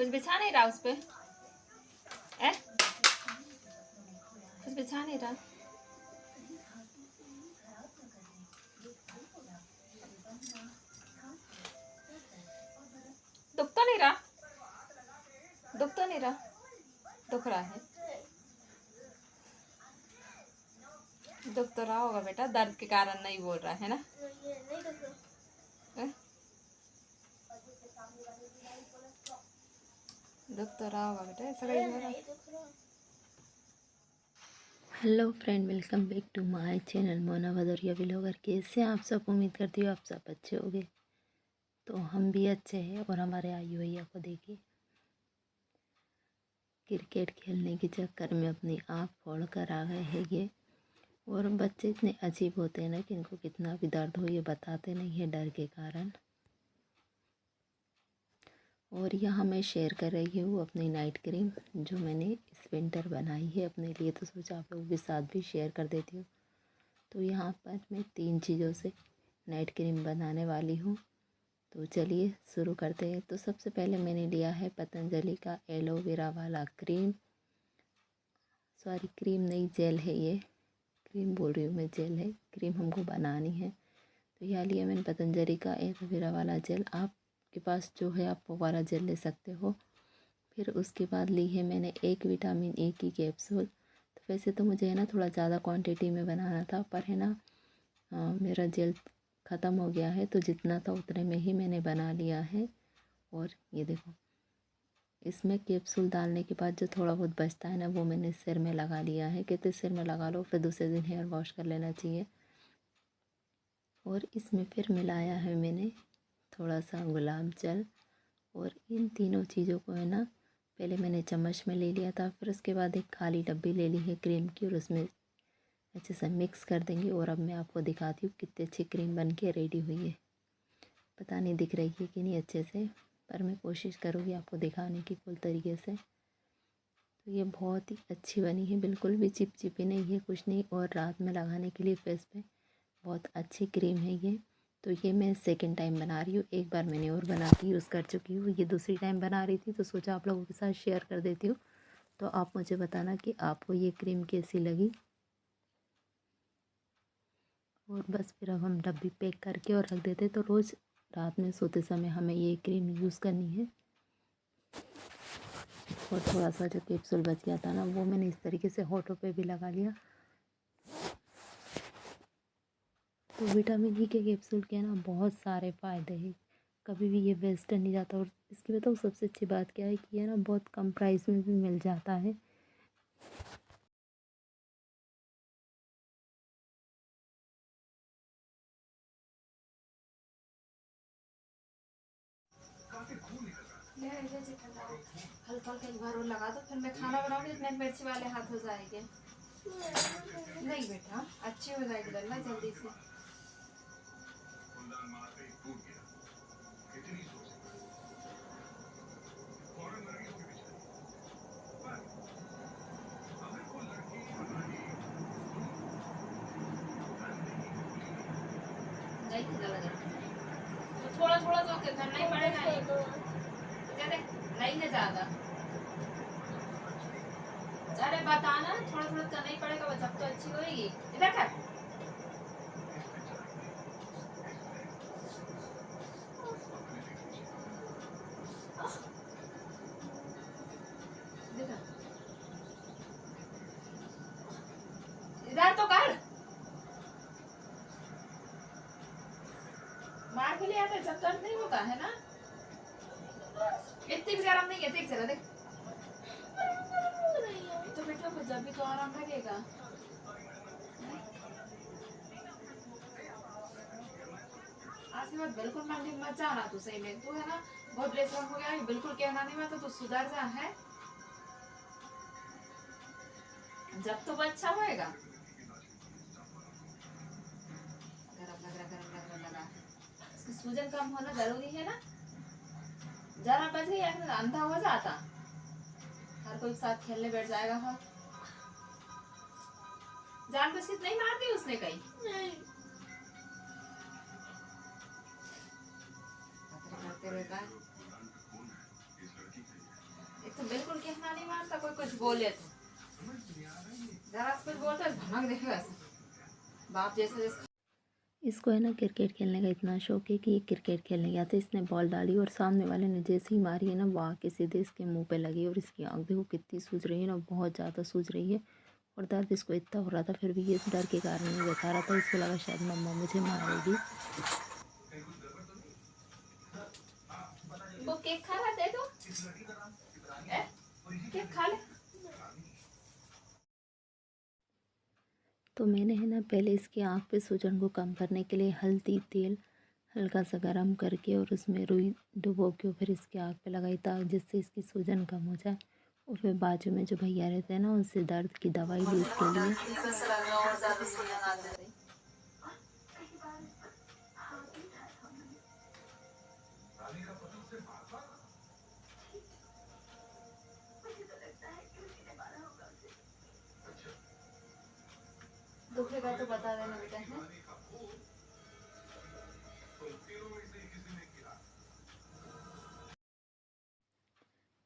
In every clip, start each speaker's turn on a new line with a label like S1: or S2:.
S1: कुछ बिछा नहीं रहा उस पे? कुछ बिछा नहीं रहा? दुख तो नहीं रहा? दुख तो नहीं रहा? दुख रहा है? दुख तो रहा होगा बेटा, दर्द के कारण नहीं बोल रहा है ना? दुख तो रहा होगा बेटा, ऐसा कहीं हो रहा।
S2: Hello friend, welcome back to my channel Mona Bhadauria vlogger. कैसे आप सब? उम्मीद करती हूँ आप सब अच्छे होंगे। तो हम भी अच्छे हैं। और हमारे आयु भैया को देखिए, क्रिकेट खेलने के चक्कर में अपनी आँख फोड़ कर आ गए हैं ये। और बच्चे इतने अजीब होते हैं ना कि इनको कितना भी दर्द हो ये बताते नहीं है डर के कारण। और यहाँ मैं शेयर कर रही हूँ अपनी नाइट क्रीम जो मैंने इस विंटर बनाई है अपने लिए। तो सोचा आप लोगों के साथ भी शेयर कर देती हूँ। तो यहाँ पर मैं 3 चीज़ों से नाइट क्रीम बनाने वाली हूँ। तो चलिए शुरू करते हैं। तो सबसे पहले मैंने लिया है पतंजलि का एलोवेरा वाला क्रीम। सॉरी, क्रीम नहीं, जेल है ये। क्रीम बोल रही हूँ मैं, जेल है। क्रीम हमको बनानी है। तो यह लिया मैंने पतंजलि का एलोवेरा वाला जेल। आपके पास जो है आप वो वाला जेल ले सकते हो। फिर उसके बाद ली है मैंने एक विटामिन ए की कैप्सूल। तो वैसे तो मुझे है ना थोड़ा ज़्यादा क्वांटिटी में बनाना था, पर है ना मेरा जेल ख़त्म हो गया है, तो जितना था उतने में ही मैंने बना लिया है। और ये देखो, इसमें कैप्सूल डालने के बाद जो थोड़ा बहुत बचता है ना वो मैंने सिर में लगा लिया है। कहते सिर में लगा लो, फिर दूसरे दिन हेयर वॉश कर लेना चाहिए। और इसमें फिर मिलाया है मैंने थोड़ा सा गुलाब जल। और इन तीनों चीज़ों को है ना पहले मैंने चम्मच में ले लिया था। फिर उसके बाद एक खाली डब्बी ले ली है क्रीम की और उसमें अच्छे से मिक्स कर देंगे। और अब मैं आपको दिखाती हूँ कितनी अच्छी क्रीम बन के रेडी हुई है। पता नहीं दिख रही है कि नहीं अच्छे से, पर मैं कोशिश करूँगी आपको दिखाने की फुल तरीके से। तो ये बहुत ही अच्छी बनी है, बिल्कुल भी चिपचिपी नहीं है, कुछ नहीं। और रात में लगाने के लिए फेस पे बहुत अच्छी क्रीम है ये। तो ये मैं सेकंड टाइम बना रही हूँ। एक बार मैंने और बना के यूज़ कर चुकी हूँ, ये दूसरी टाइम बना रही थी। तो सोचा आप लोगों के साथ शेयर कर देती हूँ। तो आप मुझे बताना कि आपको ये क्रीम कैसी लगी। और बस फिर अब हम डब्बी पैक करके और रख देते। तो रोज़ रात में सोते समय हमें ये क्रीम यूज़ करनी है। और थोड़ा सा जो कैप्सूल बच गया था ना वो मैंने इस तरीके से होठों पे भी लगा लिया। तो विटामिन ई के कैप्सूल के ना बहुत सारे फ़ायदे हैं, कभी भी ये वेस्ट नहीं जाता। और इसकी बताऊँ सबसे अच्छी बात क्या है कि ये ना बहुत कम प्राइस में भी मिल जाता है।
S1: हल्का हल्का एक बार और लगा दो, फिर मैं खाना बनाऊंगी जितने मिर्ची वाले हाथ हो जाएंगे। नहीं बेटा, अच्छी हो जाएगी लल्ला जल्दी से। नहीं खिला लगा तो थोड़ा थोड़ा तो करना ही पड़ेगा। नहीं है ज्यादा। अरे बताना, थोड़ा थोड़ा करना ही पड़ेगा, जब तो अच्छी होगी। इधर कर। इधर तो कर। मार के लिए आता है जब दर्द नहीं होता है ना। इतनी भी आराम नहीं है, देख जरा देख। तो बेटा जब भी तो आराम लगेगा। आज के बाद बिल्कुल मत जाना तू, सही में तू है ना बहुत बेशरम हो गया है। बिल्कुल कहना नहीं, मैं तो तू सुधर जा है। जब तो वो अच्छा होएगा। गरम लग रहा, गरम लग रहा लगा। इसकी सूजन कम होना जरूरी है ना। जरा बच गई अंधा हो जाता। हर कोई साथ खेलने बैठ जाएगा। हाँ, जान बच के नहीं मारती उसने कहीं। नहीं करते रहता है। एक तो बिल्कुल कहना नहीं मानता, कोई कुछ बोले तो जरा से कुछ बोलता है भनक देखेगा ऐसे बाप जैसे जैसे।
S2: इसको है ना क्रिकेट खेलने का इतना शौक है कि ये क्रिकेट खेलने गया था, इसने बॉल डाली और सामने वाले ने जैसे ही मारी है ना, वाह के सीधे इसके मुंह पे लगी और इसकी आँख देखो कितनी सूज रही है ना, बहुत ज़्यादा सूज रही है। और दर्द इसको इतना हो रहा था, फिर भी ये डर के कारण नहीं बता रहा था। इसको लगा शायद मम्मा मुझे मारेगी।
S1: वो केक खा रहा, दे दो केक खा ले।
S2: तो मैंने है ना पहले इसकी आँख पे सूजन को कम करने के लिए हल्दी तेल हल्का सा गर्म करके और उसमें रुई डुबो के फिर इसकी आँख पे लगाई, ताकि जिससे इसकी सूजन कम हो जाए। और फिर बाजू में जो भैया रहते हैं ना, उनसे दर्द की दवाई ली इसके लिए।
S1: दुखेगा तो बता देना बेटा है।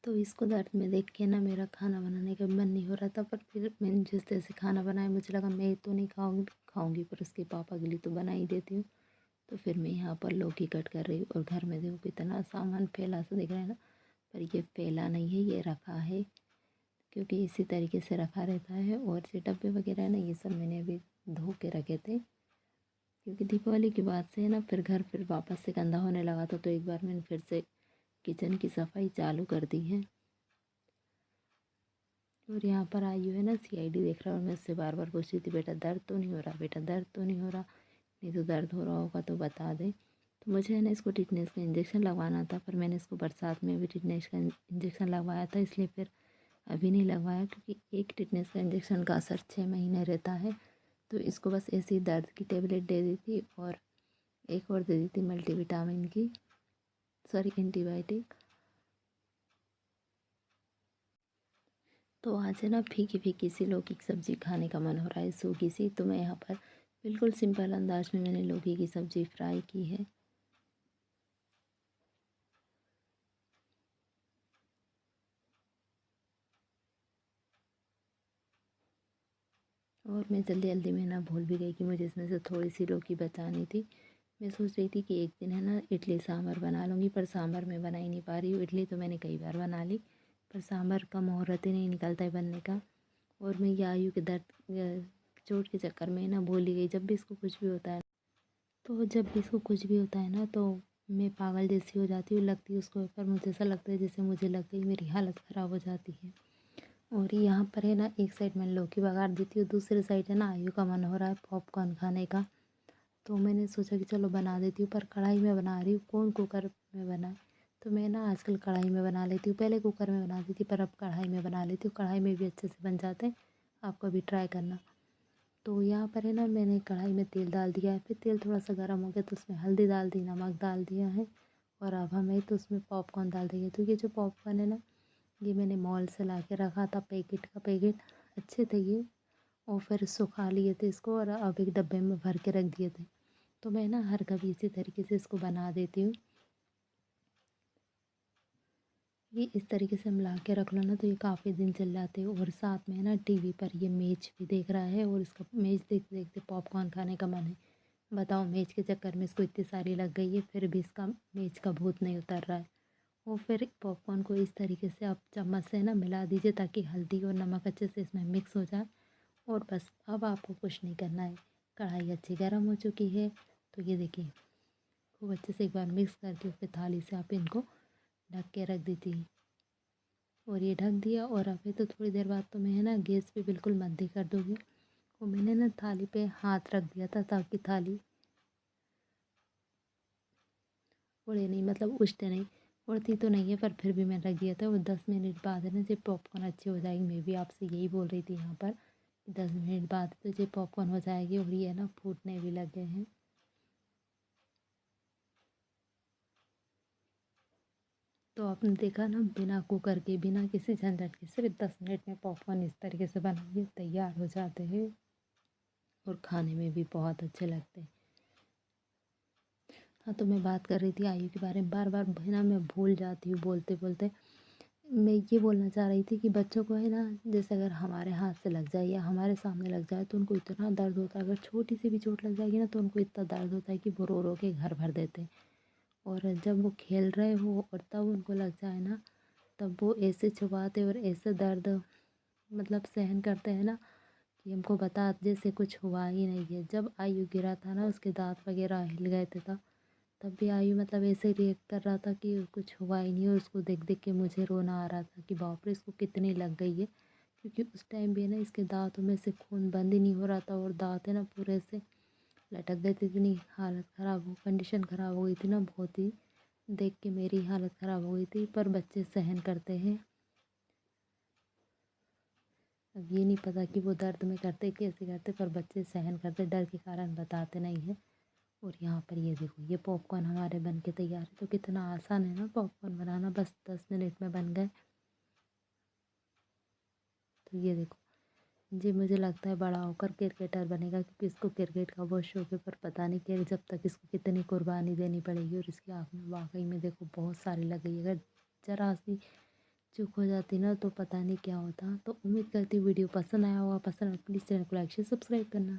S2: तो इसको दर्द में देख के ना मेरा खाना बनाने का मन नहीं हो रहा था, पर फिर मैंने जिस तरह से खाना बनाया मुझे लगा मैं तो नहीं खाऊंगी पर उसके पापा के लिए तो बना ही देती हूँ। तो फिर मैं यहाँ पर लौकी कट कर रही हूँ और घर में देखो कितना सामान फैला सा दिख रहा है ना, पर ये फैला नहीं है, ये रखा है, क्योंकि इसी तरीके से रखा रहता है। और जो डब्बे वगैरह है ना, ये सब मैंने अभी धो के रखे थे, क्योंकि दीपावली के बाद से है ना फिर घर फिर वापस से गंदा होने लगा था। तो एक बार मैंने फिर से किचन की सफाई चालू कर दी है। और यहाँ पर आयु है ना सीआईडी देख रहा है और मैं उससे बार बार पूछ रही थी, बेटा दर्द तो नहीं हो रहा, बेटा दर्द तो नहीं हो रहा, नहीं तो दर्द हो रहा होगा तो बता दे। तो मुझे है ना इसको टिटनेस का इंजेक्शन लगवाना था, पर मैंने इसको बरसात में भी टिटनेस का इंजेक्शन लगवाया था, इसलिए फिर अभी नहीं लगवाया, क्योंकि एक टिटनेस का इंजेक्शन का असर 6 महीने रहता है। तो इसको बस ऐसी दर्द की टेबलेट दे दी थी और एक और दे दी थी मल्टीविटामिन की, सॉरी एंटीबायोटिक। तो आज है ना फीकी फीकी सी लौकी की सब्ज़ी खाने का मन हो रहा है, सूखी सी। तो मैं यहाँ पर बिल्कुल सिंपल अंदाज में मैंने लौकी की सब्ज़ी फ्राई की है। और मैं जल्दी जल्दी में ना भूल भी गई कि मुझे इसमें से थोड़ी सी लौकी बचानी थी। मैं सोच रही थी कि एक दिन है ना इडली सांभर बना लूँगी, पर सांभर मैं बना ही नहीं पा रही हूँ। इडली तो मैंने कई बार बना ली, पर सांभर का मुहूर्त ही नहीं निकलता है बनने का। और मैं ये आयु के दर्द चोट के चक्कर में ना भूल ही गई। जब भी इसको कुछ भी होता है ना, तो मैं पागल जैसी हो जाती हूँ, लगती है उसको, पर मुझे ऐसा लगता है जैसे मुझे लग गई, मेरी हालत ख़राब हो जाती है। और यहाँ पर है ना एक साइड मैंने लौकी बघार दी थी और दूसरी साइड है ना आयु का मन हो रहा है पॉपकॉर्न खाने का। तो मैंने सोचा कि चलो बना देती हूँ, पर कढ़ाई में बना रही हूँ, कौन कुकर में बनाए। तो मैं ना आजकल कढ़ाई में बना लेती हूँ, पहले कुकर में बनाती थी पर अब कढ़ाई में बना लेती हूँ। कढ़ाई में भी अच्छे से बन जाते हैं, आप कभी ट्राई करना। तो यहाँ पर है ना मैंने कढ़ाई में तेल डाल दिया है, फिर तेल थोड़ा सा गर्म हो गया तो उसमें हल्दी डाल दी, नमक डाल दिया है, और अब हमें तो उसमें पॉपकॉर्न डाल देंगे। तो ये जो पॉपकॉर्न है ना, ये मैंने मॉल से ला के रखा था, पैकेट का पैकेट अच्छे थे ये, और फिर सुखा लिए थे इसको और अब एक डब्बे में भर के रख दिए थे। तो मैं ना हर कभी इसी तरीके से इसको बना देती हूँ। ये इस तरीके से हम ला के रख लो ना तो ये काफ़ी दिन चल जाते हैं। और साथ में ना टीवी पर ये मैच भी देख रहा है और इसका मैच देखते देखते पॉपकॉर्न खाने का मन है। बताओ, मैच के चक्कर में इसको इतनी सारी लग गई है, फिर भी इसका मैच का भूत नहीं उतर रहा है। और फिर पॉपकॉर्न को इस तरीके से आप चम्मच से ना मिला दीजिए, ताकि हल्दी और नमक अच्छे से इसमें मिक्स हो जाए। और बस अब आपको कुछ नहीं करना है। कढ़ाई अच्छी गर्म हो चुकी है, तो ये देखिए खूब अच्छे से एक बार मिक्स करके फिर थाली से आप इनको ढक के रख दीजिए। और ये ढक दिया, और अभी तो थोड़ी देर बाद तो मैं है ना गैस पे बिल्कुल मंदी कर दूँगी। और मैंने ना थाली पे हाथ रख दिया था ताकि थाली उड़े नहीं, मतलब उछते नहीं। उड़ती तो नहीं है पर फिर भी मैं रख दिया था। और 10 मिनट बाद है ना जब पॉपकॉर्न अच्छी हो जाएगी, मैं भी आपसे यही बोल रही थी यहाँ पर, 10 मिनट बाद तो ये पॉपकॉर्न हो जाएगी। और ये ना फूटने भी लगे हैं। तो आपने देखा ना, बिना कुकर के, बिना किसी झंझट के, सिर्फ 10 मिनट में पॉपकॉर्न इस तरीके से बना के तैयार हो जाते हैं और खाने में भी बहुत अच्छे लगते हैं। हाँ, तो मैं बात कर रही थी आयु के बारे में, बार बार है ना मैं भूल जाती हूँ बोलते बोलते। मैं ये बोलना चाह रही थी कि बच्चों को है ना, जैसे अगर हमारे हाथ से लग जाए या हमारे सामने लग जाए तो उनको इतना दर्द होता है। अगर छोटी सी भी चोट लग जाएगी ना तो उनको इतना दर्द होता है कि वो रो रो के घर भर देते हैं। और जब वो खेल रहे हो और तब उनको लग जाए ना, तब वो ऐसे छुपाते और ऐसे दर्द मतलब सहन करते हैं ना कि हमको बता जैसे कुछ हुआ ही नहीं है। जब आयु गिरा था ना, उसके दांत वगैरह हिल गए थे तब भी आयु मतलब ऐसे रिएक्ट कर रहा था कि कुछ हुआ ही नहीं। और उसको देख देख के मुझे रोना आ रहा था कि बाप रे इसको कितनी लग गई है। क्योंकि उस टाइम भी है ना इसके दांतों में से खून बंद ही नहीं हो रहा था और दांत है ना पूरे से लटक गए थे। इतनी हालत ख़राब हो, कंडीशन ख़राब हो गई थी ना बहुत ही। देख के मेरी हालत ख़राब हो गई थी। पर बच्चे सहन करते हैं। अब ये नहीं पता कि वो दर्द में करते कैसे करते, पर बच्चे सहन करते, डर के कारण बताते नहीं हैं। और यहाँ पर ये देखो, ये पॉपकॉर्न हमारे बन के तैयार है। तो कितना आसान है ना पॉपकॉर्न बनाना, बस 10 मिनट में बन गए। तो ये देखो, जी मुझे लगता है बड़ा होकर क्रिकेटर बनेगा, क्योंकि इसको क्रिकेट का बहुत शौक है। पर पता नहीं कि जब तक इसको कितनी कुर्बानी देनी पड़ेगी। और इसकी आँख में वाकई में देखो बहुत सारी लग गई। अगर जरा सी चूक हो जाती ना तो पता नहीं क्या होता। तो उम्मीद करती हूँ वीडियो पसंद आया होगा। पसंद आया प्लीज़ चैनल को लाइक शेयर सब्सक्राइब करना।